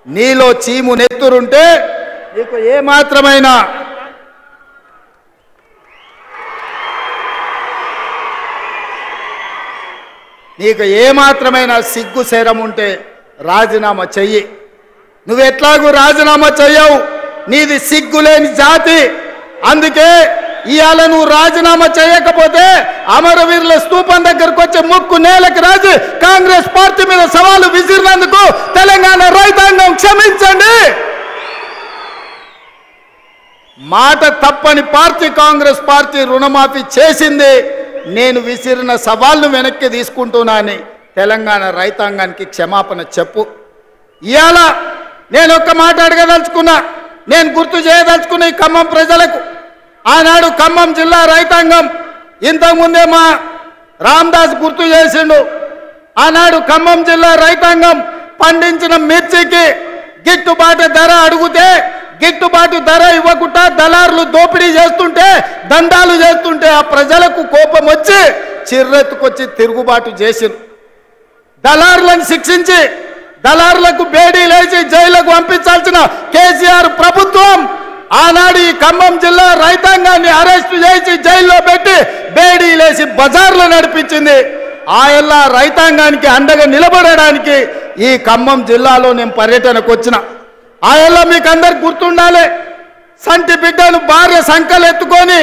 నీలో చీము నెత్తురుంటే నీకు ఏమాత్రమైన సిగ్గు శరం ఉంటే రాజీనామా చెయ్యి. నువ్వెట్లాగూ రాజీనామా చెయ్యవు, నీది సిగ్గులేని జాతి. అందుకే ఇవాళ నువ్వు రాజీనామా చేయకపోతే అమరవీరుల స్తూపం దగ్గరకు వచ్చి ముక్కు నేలకు రాజు కాంగ్రెస్ పార్టీ మీద సవాలు విసిరినందుకు తెలంగాణ రైతాంగం క్షమించండి. మాట తప్పని పార్టీ కాంగ్రెస్ పార్టీ రుణమాఫీ చేసింది. నేను విసిరిన సవాళ్లు వెనక్కి తీసుకుంటున్నానని తెలంగాణ రైతాంగానికి క్షమాపణ చెప్పు. ఇవాళ నేను ఒక్క మాట అడగదలుచుకున్నా, నేను గుర్తు చేయదలుచుకున్న ఈ ఖమ్మం ప్రజలకు. ఆనాడు ఖమ్మం జిల్లా రైతాంగం ఇంతకుముందే మా రామదాస్ గుర్తు చేసిండు. ఆనాడు ఖమ్మం జిల్లా రైతాంగం పండించిన మిర్చికి గిట్టుబాటు ధర అడిగితే గిట్టుబాటు ధర ఇవ్వకుండా దళారులు దోపిడీ చేస్తుంటే దండాలు చేస్తుంటే ఆ ప్రజలకు కోపం వచ్చి చిర్రెత్తుకొచ్చి తిరుగుబాటు చేసిండు. దళారులను శిక్షించి దళారులకు బేడీ లేచి జైలుకు పంపించాల్సిన కేసీఆర్ ప్రభుత్వం ఆనాడు ఈ ఖమ్మం జిల్లా రైతాంగాన్ని అరెస్టు చేసి జైల్లో పెట్టి బేడీ లేచి బజార్లో నడిపించింది. ఆయల్లా రైతాంగానికి అండగా నిలబడడానికి ఈ ఖమ్మం జిల్లాలో నేను పర్యటనకు వచ్చిన. ఆయల్లా మీకు అందరికి గుర్తుండాలి, సంటి బిడ్డను భార్య సంకలు ఎత్తుకొని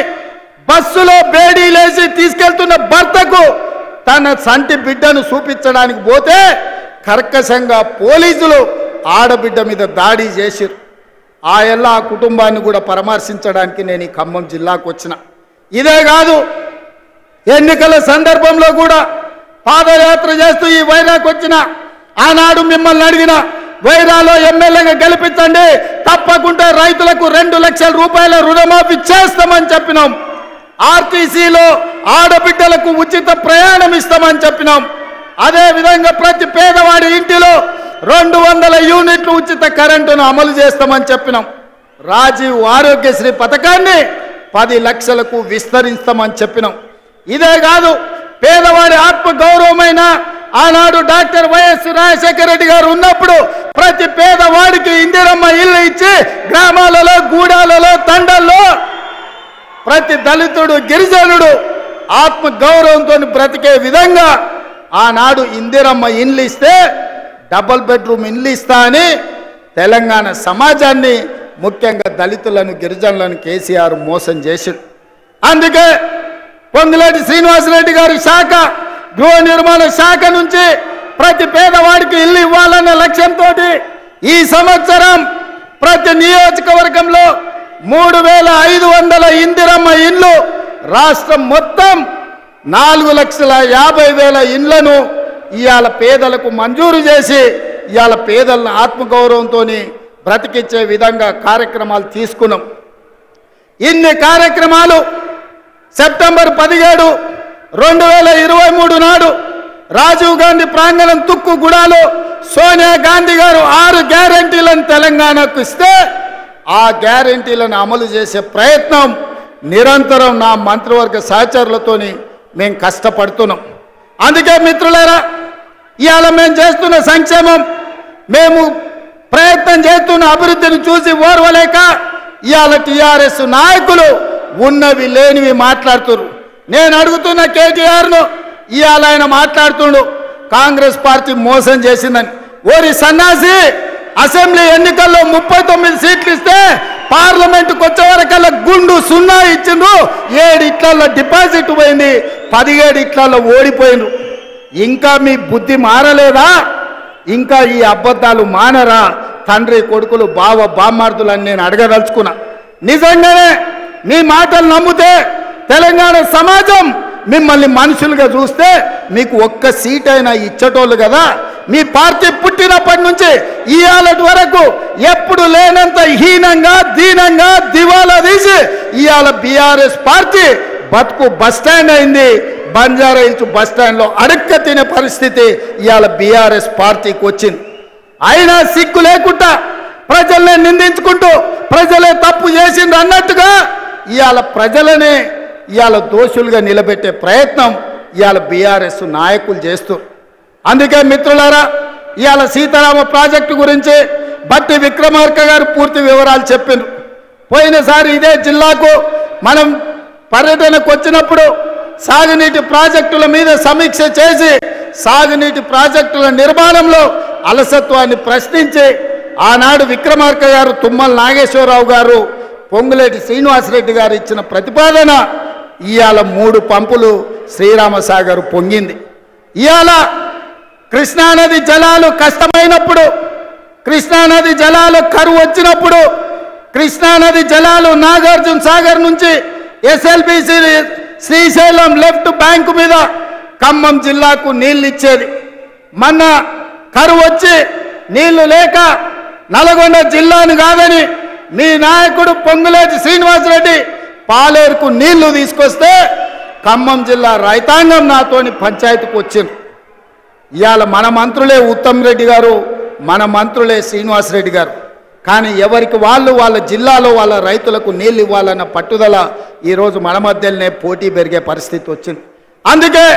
బస్సులో బేడీ లేచి తీసుకెళ్తున్న భర్తకు తన సంటి బిడ్డను చూపించడానికి పోతే కర్కశంగా పోలీసులు ఆడబిడ్డ మీద దాడి చేసిరు. ఆయల్లా ఆ కుటుంబాన్ని కూడా పరామర్శించడానికి నేను ఈ ఖమ్మం జిల్లాకు వచ్చిన. ఇదే కాదు, ఎన్నికల సందర్భంలో కూడా పాదయాత్ర చేస్తూ ఈ వైరాకు వచ్చిన. ఆనాడు మిమ్మల్ని అడిగిన, వైరాలో ఎమ్మెల్యేగా గెలిపించండి, తప్పకుండా రైతులకు 2 లక్షల రూపాయల రుణమాఫీ చేస్తామని చెప్పినాం. ఆర్టీసీలో ఆడబిడ్డలకు ఉచిత ప్రయాణం ఇస్తామని చెప్పినాం. అదేవిధంగా ప్రతి పేదవాడి ఇంటిలో 200 యూనిట్లు ఉచిత కరెంటును అమలు చేస్తామని చెప్పినాం. రాజీవ్ ఆరోగ్యశ్రీ పథకాన్ని 10 లక్షలకు విస్తరిస్తామని చెప్పినాం. ఇదే కాదు, పేదవాడి ఆత్మ గౌరవమైన ఆనాడు డాక్టర్ వైఎస్ రాజశేఖర రెడ్డి గారు ఉన్నప్పుడు ప్రతి పేదవాడికి ఇందిరమ్మ ఇల్లు ఇచ్చి గ్రామాలలో గూడాలలో తండల్లో ప్రతి దళితుడు గిరిజనుడు ఆత్మ గౌరవంతో బ్రతికే విధంగా ఆనాడు ఇందిరమ్మ ఇల్లు ఇస్తే డబుల్ బెడ్రూమ్ ఇల్లు ఇస్తా అని తెలంగాణ సమాజాన్ని ముఖ్యంగా దళితులను గిరిజనులను కేసీఆర్ మోసం చేసిండు. అందుకే పొంగులేటి శ్రీనివాసరెడ్డి గారి శాఖ గృహ నిర్మాణ శాఖ నుంచి ప్రతి పేదవాడికి ఇల్లు ఇవ్వాలన్న లక్ష్యంతో ఈ సంవత్సరం ప్రతి నియోజకవర్గంలో 3500 ఇందిరమ్మ ఇండ్లు రాష్ట్రం మొత్తం 4,50,000 ఇండ్లను ఇవాళ పేదలకు మంజూరు చేసి ఇవాళ పేదలను ఆత్మగౌరవంతో బ్రతికించే విధంగా కార్యక్రమాలు తీసుకున్నాం. ఇన్ని కార్యక్రమాలు సెప్టెంబర్ 17, 2023 నాడు రాజీవ్ గాంధీ ప్రాంగణం తుక్కుగూడలో సోనియా గాంధీ గారు 6 గ్యారెంటీలను తెలంగాణకు ఇస్తే ఆ గ్యారెంటీలను అమలు చేసే ప్రయత్నం నిరంతరం నా మంత్రివర్గ సహచరులతోని మేము కష్టపడుతున్నాం. అందుకే మిత్రులారా, ఇవాళ మేము చేస్తున్న సంక్షేమం, మేము ప్రయత్నం చేస్తున్న అభివృద్ధిని చూసి ఓర్వలేక ఇవాళ టీఆర్ఎస్ నాయకులు ఉన్నవి లేనివి మాట్లాడుతున్నారు. నేను అడుగుతున్న కేటీఆర్ను, ఇవాళ ఆయన మాట్లాడుతుండు కాంగ్రెస్ పార్టీ మోసం చేసిందని. ఓరి సన్నాసి, అసెంబ్లీ ఎన్నికల్లో 39 సీట్లు ఇస్తే పార్లమెంటుకు వచ్చే వరకల్లా గుండు 0 ఇచ్చిండ్రు. 7 ఇట్లలో డిపాజిట్ పోయింది, 17 ఇట్లలో ఓడిపోయిండ్రు. ఇంకా మీ బుద్ధి మారలేదా? ఇంకా ఈ అబద్ధాలు మానరా? తండ్రి కొడుకులు బావ బామ్మార్దులని నేను అడగదలుచుకున్నా. నిజంగానే మీ మాటలు నమ్మితే తెలంగాణ సమాజం మిమ్మల్ని మనుషులుగా చూస్తే మీకు ఒక్క సీట్ అయినా ఇచ్చటోళ్ళు కదా. మీ పార్టీ పుట్టినప్పటి నుంచి ఇవాళ వరకు ఎప్పుడు లేనంత హీనంగా దీనంగా దివాలా తీసి ఇవాళ బీఆర్ఎస్ పార్టీ బతుకు బస్టాండ్ అయింది. బంజారా హిల్స్ బస్టాండ్లో అడక్క తినే పరిస్థితి ఇవాళ బీఆర్ఎస్ పార్టీకి వచ్చింది. అయినా సిగ్గు లేకుండా ప్రజల్ని నిందించుకుంటూ ప్రజలే తప్పు చేసిండ్రు అన్నట్టుగా ఇవాళ ప్రజలనే ఇవాళ దోషులుగా నిలబెట్టే ప్రయత్నం ఇవాళ బీఆర్ఎస్ నాయకులు చేస్తూ. అందుకే మిత్రులారా, ఇవాళ సీతారామ ప్రాజెక్టు గురించి బట్టి విక్రమార్క గారు పూర్తి వివరాలు చెప్పారు. పోయినసారి ఇదే జిల్లాకు మనం పర్యటనకు వచ్చినప్పుడు సాగునీటి ప్రాజెక్టుల మీద సమీక్ష చేసి సాగునీటి ప్రాజెక్టుల నిర్మాణంలో అలసత్వాన్ని ప్రశ్నించి ఆనాడు విక్రమార్క గారు, తుమ్మల నాగేశ్వరరావు గారు, పొంగులేటి శ్రీనివాసరెడ్డి గారు ఇచ్చిన ప్రతిపాదన ఇవాళ 3 పంపులు శ్రీరామసాగర్ పొంగింది. ఇవాళ కృష్ణానది జలాలు కష్టమైనప్పుడు, కృష్ణానది జలాలు కరువు వచ్చినప్పుడు, కృష్ణానది జలాలు నాగార్జున సాగర్ నుంచి ఎస్ఎల్బిసి శ్రీశైలం లెఫ్ట్ బ్యాంకు మీద ఖమ్మం జిల్లాకు నీళ్ళు ఇచ్చేది. మొన్న కరువు వచ్చి నీళ్లు లేక నల్గొండ జిల్లాను కాదని మీ నాయకుడు పొంగులేటి శ్రీనివాసరెడ్డి పాలేరుకు నీళ్లు తీసుకొస్తే ఖమ్మం జిల్లా రైతాంగం నాతోని పంచాయతీకి వచ్చింది. ఇవాళ మన మంత్రులే ఉత్తమ్ రెడ్డి గారు, మన మంత్రులే శ్రీనివాసరెడ్డి గారు. కానీ ఎవరికి వాళ్ళు వాళ్ళ జిల్లాలో వాళ్ళ రైతులకు నీళ్ళు ఇవ్వాలన్న పట్టుదల ఈరోజు మన మధ్యలోనే పోటీ పెరిగే పరిస్థితి వచ్చింది. అందుకే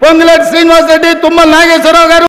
పొంగులేటి శ్రీనివాసరెడ్డి, తుమ్మల నాగేశ్వరరావు గారు